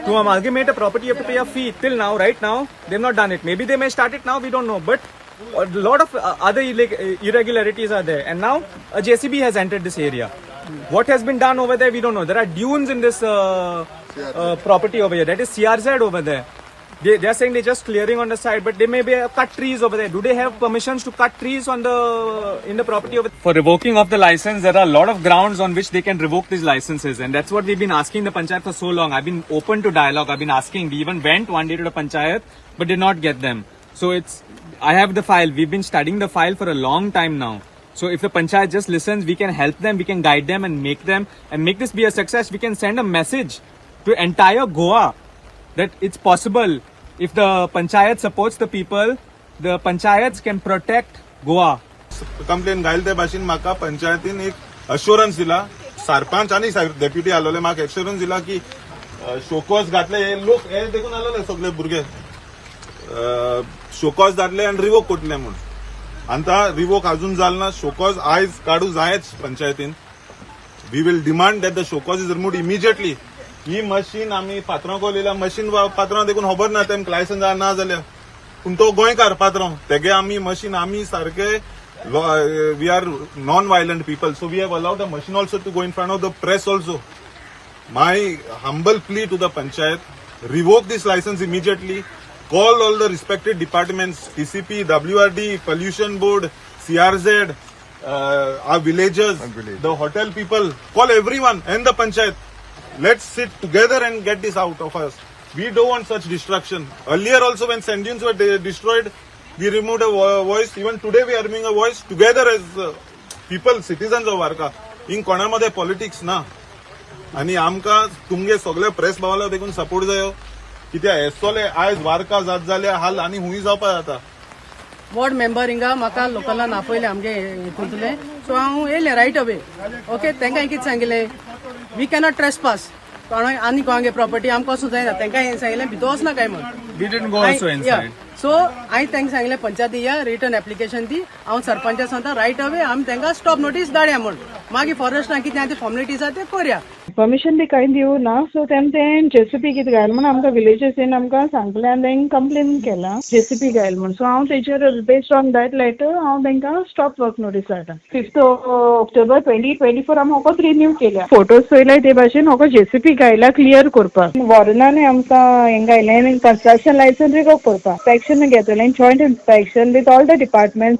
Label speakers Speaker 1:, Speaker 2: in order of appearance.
Speaker 1: To amalgamate a property, you have to pay a fee. Till now, right now, they've not done it. Maybe they may start it now, we don't know. But a lot of other irregularities are there. And now a JCB has entered this area. What has been done over there, we don't know. There are dunes in this property over here. That is CRZ over there. They are saying they're just clearing on the side, but they may be cut trees over there. Do they have permissions to cut trees in the property over there? For revoking of the license, there are a lot of grounds on which they can revoke these licenses, and that's what we've been asking the panchayat for so long. I've been open to dialogue. I've been asking. We even went one day to the panchayat, but did not get them. So I have the file. We've been studying the file for a long time now. So if the panchayat just listens, we can help them, we can guide them and make this be a success. We can send a message to entire Goa that it's possible. If the panchayat supports the people, the panchayats can protect Goa.
Speaker 2: Complain घायल ते भाशेन म्हाका पंचायतीन एक अश्योरन्स दिला सरपंच आनी deputy आलोले म्हाका एश्योरन्स दिला की शोकॉज घातले हे लोक हे देखून आलोले सगळे भुरगे शोकॉज घातले आनी रिवोक कोटले म्हूण आतां रिवोक अजून जाल ना शोकॉज आयज काडू जायच पंचायतीन we will demand that the show cause is removed immediately ही मशीन आमी पात्रांक उलयल्या मशीन पात्रांक देखून खबर ना तेमकां लायसन्स ना जाल्यार पूण तो गोंयकार पात्रांव तेगे आमी मशीन आमी सारके we are non violent people so we have allowed the machine also to go in front of the press also my humble plea to the panchayat revoke this licence immediately call all the respected departments TCP WRD pollution board CRZ our villagers the hotel people call everyone and the panchayat let's sit together and get this out of us we don't want such destruction earlier also when sand dunes were destroyed we removed a voice even today we are removing a voice together as people citizens of Varka in कोणामध्ये politics ना आणि आमकां तुमगे सगळे press भावाला देखून support जायो कित्याक एसोले आयज वारका जात जाल्यार हाल आनी हुंय जावपा जाता
Speaker 3: वॉर्ड मेंबर हिंगा म्हाका लोकलान आपयले आमगे हितूंतले सो हांव येयलें रायट अवे ओके तेंकां कितें सांगिल्लें वी कॅनॉट ट्रेसपास आनी कोणागे प्रॉपर्टी आमकां वचूं जायना तेंकां हें सांगिल्लें भितर वचना काय म्हण सो हांवें तांकां सांगिल्लें पंचायती या रिटर्न एप्लिकेशन दी हांव सरपंचा सांगता रायट अवे आमी तांकां स्टॉप नोटीस धाडया म्हण मागीर फॉरेस्टान कितें आहा ती फॉर्मेलिटीज आहा ते करया
Speaker 4: परमिशन बी कांय दिवं ना सो तें जेसीपी कितें घायल म्हण आमकां विलेजीसीन आमकां सांगलें आनी तेंकां कंप्लेन केला जेसीपी घायल म्हण सो हांव तेचेर बेस्ड ऑन दॅट लेटर हांव तेंकां स्टॉप वर्क नोटीस धाडटा 5 ऑक्टोबर 2024 आमी होकोच रिन्यू केल्या फोटोज पयल्याय ते भाशेन होको जेसीपी घायला क्लियर करपाक वॉर्डनांनी आमकां हें घायलें कन्स्ट्रक्शन लायसन्स रिवोक करपाक इन्स्पेक्शन घेतलें joint inspection with all the departments